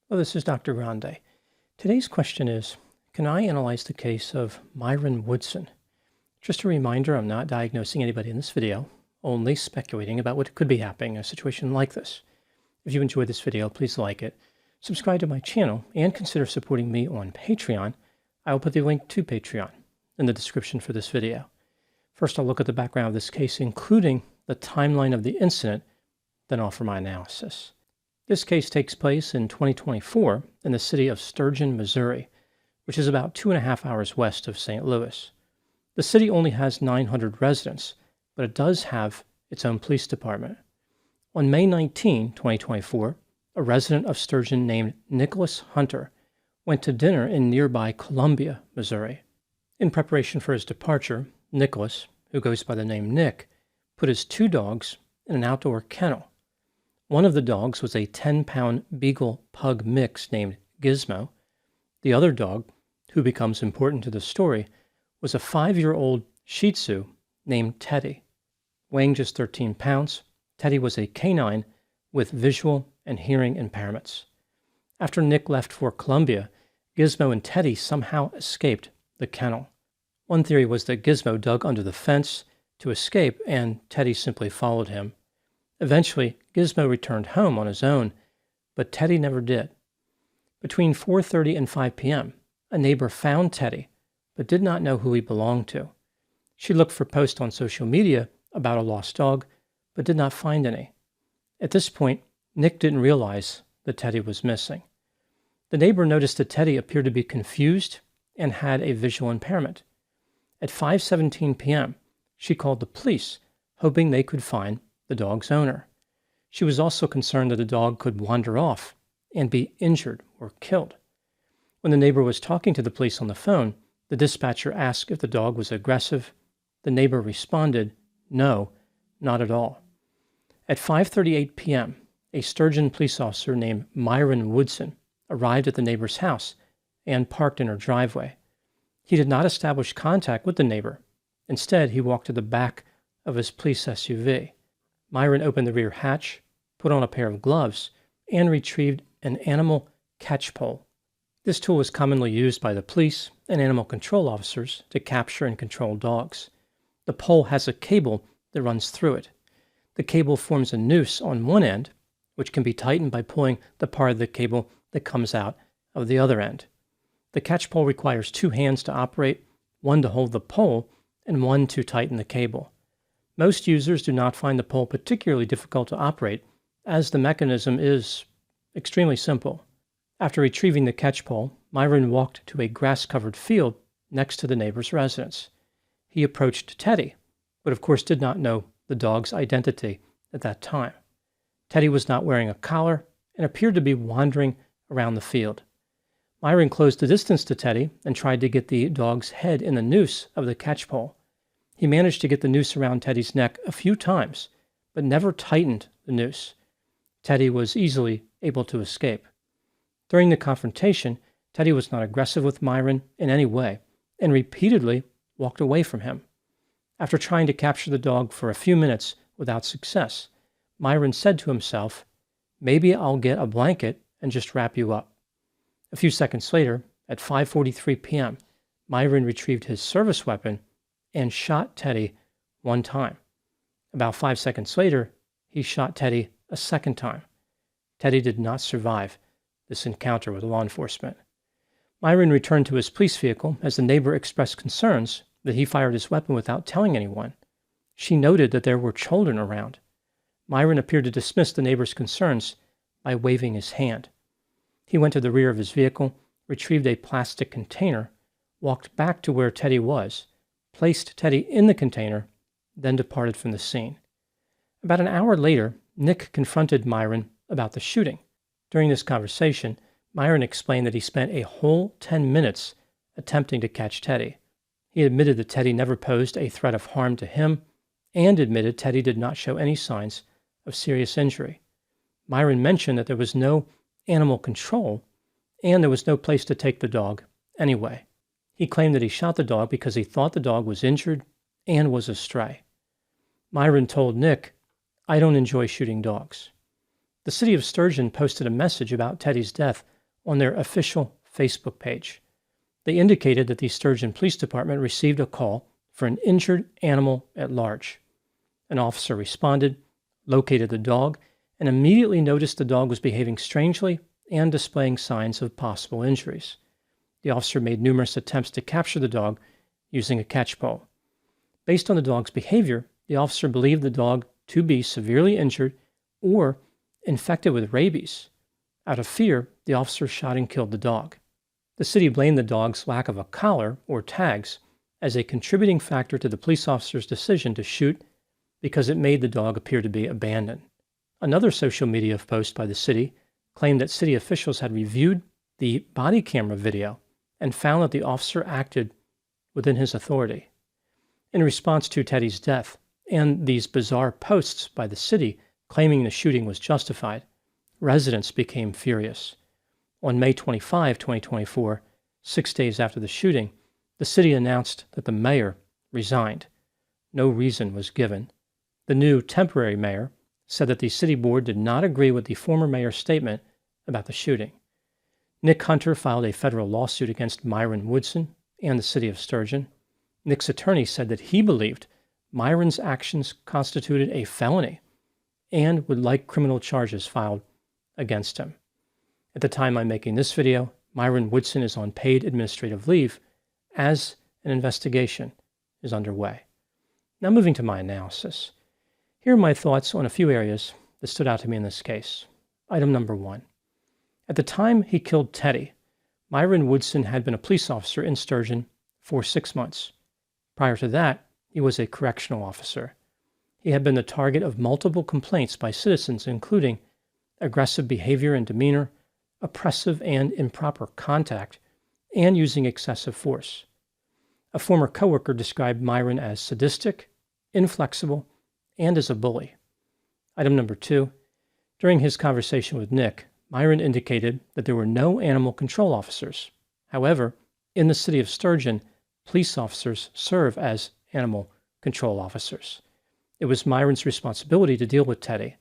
Hello, this is Dr. Grande. Today's question is, can I analyze the case of Myron Woodson? Just a reminder, I'm not diagnosing anybody in this video, only speculating about what could be happening in a situation like this. If you enjoyed this video, please like it, subscribe to my channel, and consider supporting me on Patreon. I will put the link to Patreon in the description for this video. First, I'll look at the background of this case, including the timeline of the incident, then offer my analysis. This case takes place in 2024 in the city of Sturgeon, Missouri, which is about 2.5 hours west of St. Louis. The city only has 900 residents, but it does have its own police department. On May 19, 2024, a resident of Sturgeon named Nicholas Hunter went to dinner in nearby Columbia, Missouri. In preparation for his departure, Nicholas, who goes by the name Nick, put his 2 dogs in an outdoor kennel. One of the dogs was a 10-pound Beagle-Pug mix named Gizmo. The other dog, who becomes important to the story, was a 5-year-old Shih Tzu named Teddy. Weighing just 13 pounds, Teddy was a canine with visual and hearing impairments. After Nick left for Columbia, Gizmo and Teddy somehow escaped the kennel. One theory was that Gizmo dug under the fence to escape and Teddy simply followed him. Eventually, Gizmo returned home on his own, but Teddy never did. Between 4:30 and 5 p.m., a neighbor found Teddy, but did not know who he belonged to. She looked for posts on social media about a lost dog, but did not find any. At this point, Nick didn't realize that Teddy was missing. The neighbor noticed that Teddy appeared to be confused and had a visual impairment. At 5:17 p.m., she called the police, hoping they could find the dog's owner. She was also concerned that the dog could wander off and be injured or killed. When the neighbor was talking to the police on the phone, the dispatcher asked if the dog was aggressive. The neighbor responded, "No, not at all." At 5:38 p.m., a Sturgeon police officer named Myron Woodson arrived at the neighbor's house and parked in her driveway. He did not establish contact with the neighbor. Instead, he walked to the back of his police SUV. Myron opened the rear hatch, put on a pair of gloves, and retrieved an animal catch pole. This tool is commonly used by the police and animal control officers to capture and control dogs. The pole has a cable that runs through it. The cable forms a noose on one end, which can be tightened by pulling the part of the cable that comes out of the other end. The catch pole requires 2 hands to operate, one to hold the pole and one to tighten the cable. Most users do not find the pole particularly difficult to operate, as the mechanism is extremely simple. After retrieving the catch pole, Myron walked to a grass-covered field next to the neighbor's residence. He approached Teddy, but of course did not know the dog's identity at that time. Teddy was not wearing a collar and appeared to be wandering around the field. Myron closed the distance to Teddy and tried to get the dog's head in the noose of the catch pole. He managed to get the noose around Teddy's neck a few times, but never tightened the noose. Teddy was easily able to escape. During the confrontation, Teddy was not aggressive with Myron in any way and repeatedly walked away from him. After trying to capture the dog for a few minutes without success, Myron said to himself, "Maybe I'll get a blanket and just wrap you up." A few seconds later, at 5:43 p.m., Myron retrieved his service weapon and shot Teddy 1 time. About 5 seconds later, he shot Teddy a second time. Teddy did not survive this encounter with law enforcement. Myron returned to his police vehicle as the neighbor expressed concerns that he fired his weapon without telling anyone. She noted that there were children around. Myron appeared to dismiss the neighbor's concerns by waving his hand. He went to the rear of his vehicle, retrieved a plastic container, walked back to where Teddy was, placed Teddy in the container, then departed from the scene. About an hour later, Nick confronted Myron about the shooting. During this conversation, Myron explained that he spent a whole 10 minutes attempting to catch Teddy. He admitted that Teddy never posed a threat of harm to him and admitted Teddy did not show any signs of serious injury. Myron mentioned that there was no animal control and there was no place to take the dog anyway. He claimed that he shot the dog because he thought the dog was injured and was a stray. Myron told Nick, "I don't enjoy shooting dogs." The city of Sturgeon posted a message about Teddy's death on their official Facebook page. They indicated that the Sturgeon Police Department received a call for an injured animal at large. An officer responded, located the dog, and immediately noticed the dog was behaving strangely and displaying signs of possible injuries. The officer made numerous attempts to capture the dog using a catch pole. Based on the dog's behavior, the officer believed the dog to be severely injured or infected with rabies. Out of fear, the officer shot and killed the dog. The city blamed the dog's lack of a collar or tags as a contributing factor to the police officer's decision to shoot because it made the dog appear to be abandoned. Another social media post by the city claimed that city officials had reviewed the body camera video and found that the officer acted within his authority. In response to Teddy's death and these bizarre posts by the city claiming the shooting was justified, residents became furious. On May 25, 2024, 6 days after the shooting, the city announced that the mayor resigned. No reason was given. The new temporary mayor said that the city board did not agree with the former mayor's statement about the shooting. Nick Hunter filed a federal lawsuit against Myron Woodson and the city of Sturgeon. Nick's attorney said that he believed Myron's actions constituted a felony and would like criminal charges filed against him. At the time I'm making this video, Myron Woodson is on paid administrative leave as an investigation is underway. Now moving to my analysis. Here are my thoughts on a few areas that stood out to me in this case. Item number 1. At the time he killed Teddy, Myron Woodson had been a police officer in Sturgeon for 6 months. Prior to that, he was a correctional officer. He had been the target of multiple complaints by citizens, including aggressive behavior and demeanor, oppressive and improper contact, and using excessive force. A former coworker described Myron as sadistic, inflexible, and as a bully. Item number 2. During his conversation with Nick, Myron indicated that there were no animal control officers. However, in the city of Sturgeon, police officers serve as animal control officers. It was Myron's responsibility to deal with Teddy.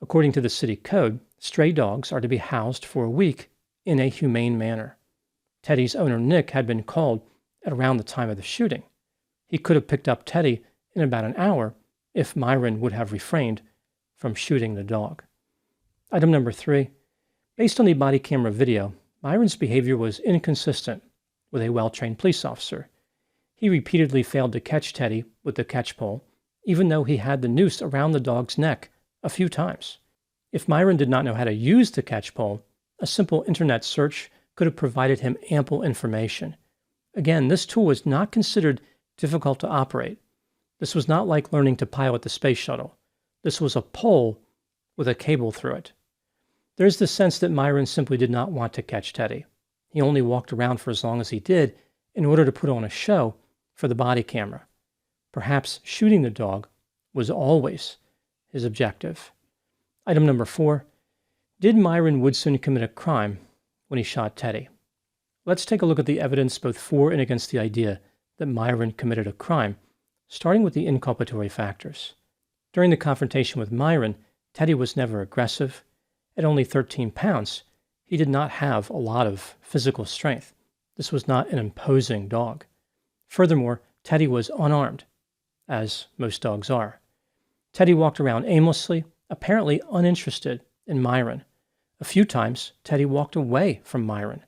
According to the city code, stray dogs are to be housed for a week in a humane manner. Teddy's owner, Nick, had been called at around the time of the shooting. He could have picked up Teddy in about an hour if Myron would have refrained from shooting the dog. Item number 3. Based on the body camera video, Myron's behavior was inconsistent with a well-trained police officer. He repeatedly failed to catch Teddy with the catch pole, even though he had the noose around the dog's neck a few times. If Myron did not know how to use the catch pole, a simple internet search could have provided him ample information. Again, this tool was not considered difficult to operate. This was not like learning to pilot the space shuttle. This was a pole with a cable through it. There is the sense that Myron simply did not want to catch Teddy. He only walked around for as long as he did in order to put on a show for the body camera. Perhaps shooting the dog was always his objective. Item number 4. Did Myron Woodson commit a crime when he shot Teddy? Let's take a look at the evidence both for and against the idea that Myron committed a crime, starting with the inculpatory factors. During the confrontation with Myron, Teddy was never aggressive. At only 13 pounds, he did not have a lot of physical strength. This was not an imposing dog. Furthermore, Teddy was unarmed, as most dogs are. Teddy walked around aimlessly, apparently uninterested in Myron. A few times, Teddy walked away from Myron.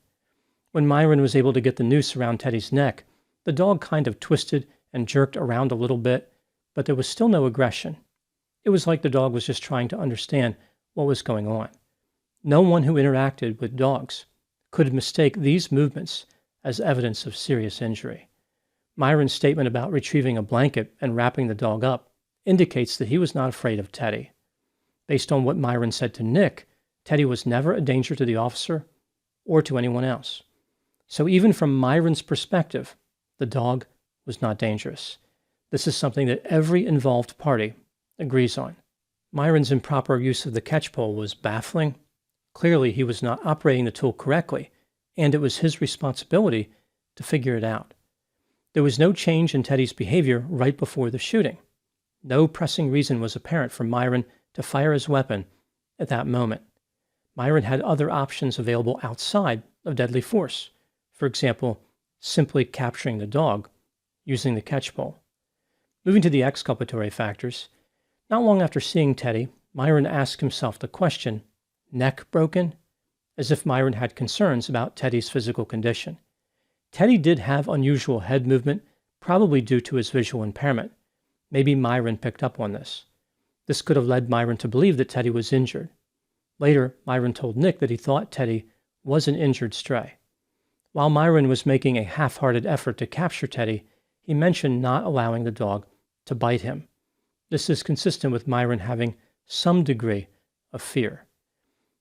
When Myron was able to get the noose around Teddy's neck, the dog kind of twisted and jerked around a little bit, but there was still no aggression. It was like the dog was just trying to understand what was going on. No one who interacted with dogs could mistake these movements as evidence of serious injury. Myron's statement about retrieving a blanket and wrapping the dog up indicates that he was not afraid of Teddy. Based on what Myron said to Nick, Teddy was never a danger to the officer or to anyone else. So even from Myron's perspective, the dog was not dangerous. This is something that every involved party agrees on. Myron's improper use of the catch pole was baffling. Clearly, he was not operating the tool correctly, and it was his responsibility to figure it out. There was no change in Teddy's behavior right before the shooting. No pressing reason was apparent for Myron to fire his weapon at that moment. Myron had other options available outside of deadly force. For example, simply capturing the dog using the catch pole. Moving to the exculpatory factors, not long after seeing Teddy, Myron asked himself the question, neck broken? As if Myron had concerns about Teddy's physical condition. Teddy did have unusual head movement, probably due to his visual impairment. Maybe Myron picked up on this. This could have led Myron to believe that Teddy was injured. Later, Myron told Nick that he thought Teddy was an injured stray. While Myron was making a half-hearted effort to capture Teddy, he mentioned not allowing the dog to bite him. This is consistent with Myron having some degree of fear.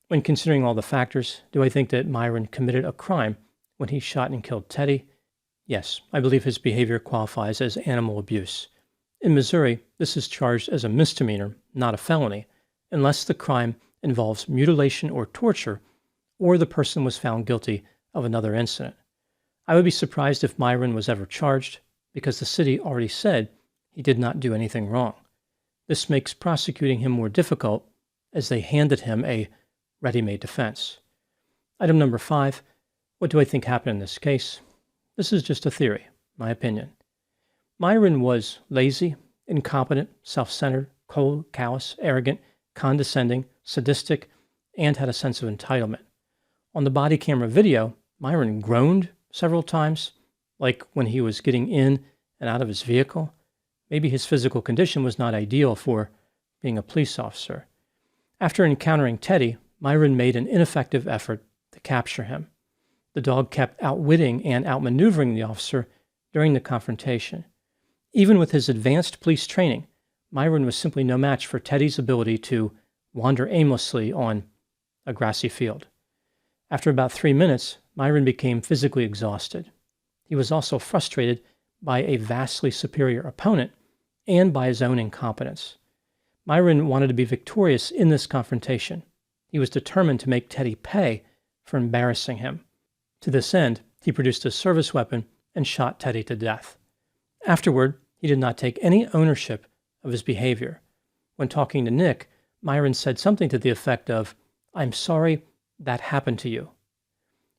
When considering all the factors, do I think that Myron committed a crime when he shot and killed Teddy? Yes, I believe his behavior qualifies as animal abuse. In Missouri, this is charged as a misdemeanor, not a felony, unless the crime involves mutilation or torture, or the person was found guilty of another incident. I would be surprised if Myron was ever charged, because the city already said he did not do anything wrong. This makes prosecuting him more difficult, as they handed him a ready-made defense. Item number 5, what do I think happened in this case? This is just a theory, my opinion. Myron was lazy, incompetent, self-centered, cold, callous, arrogant, condescending, sadistic, and had a sense of entitlement. On the body camera video, Myron groaned several times, like when he was getting in and out of his vehicle. Maybe his physical condition was not ideal for being a police officer. After encountering Teddy, Myron made an ineffective effort to capture him. The dog kept outwitting and outmaneuvering the officer during the confrontation. Even with his advanced police training, Myron was simply no match for Teddy's ability to wander aimlessly on a grassy field. After about 3 minutes, Myron became physically exhausted. He was also frustrated by a vastly superior opponent and by his own incompetence. Myron wanted to be victorious in this confrontation. He was determined to make Teddy pay for embarrassing him. To this end, he produced a service weapon and shot Teddy to death. Afterward, he did not take any ownership of his behavior. When talking to Nick, Myron said something to the effect of, "I'm sorry that happened to you."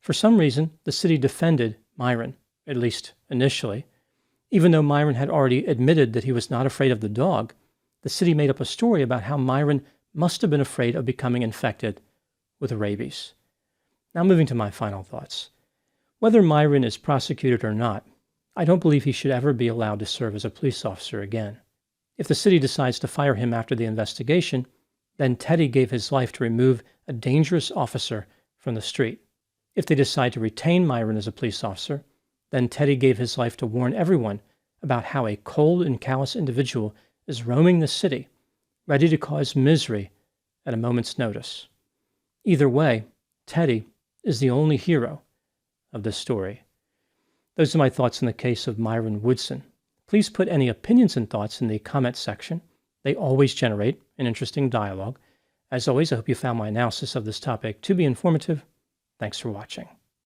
For some reason, the city defended Myron, at least initially. Even though Myron had already admitted that he was not afraid of the dog, the city made up a story about how Myron must have been afraid of becoming infected with rabies. Now moving to my final thoughts. Whether Myron is prosecuted or not, I don't believe he should ever be allowed to serve as a police officer again. If the city decides to fire him after the investigation, then Teddy gave his life to remove a dangerous officer from the street. If they decide to retain Myron as a police officer, then Teddy gave his life to warn everyone about how a cold and callous individual is roaming the city, ready to cause misery at a moment's notice. Either way, Teddy is the only hero of this story. Those are my thoughts in the case of Myron Woodson. Please put any opinions and thoughts in the comments section. They always generate an interesting dialogue. As always, I hope you found my analysis of this topic to be informative. Thanks for watching.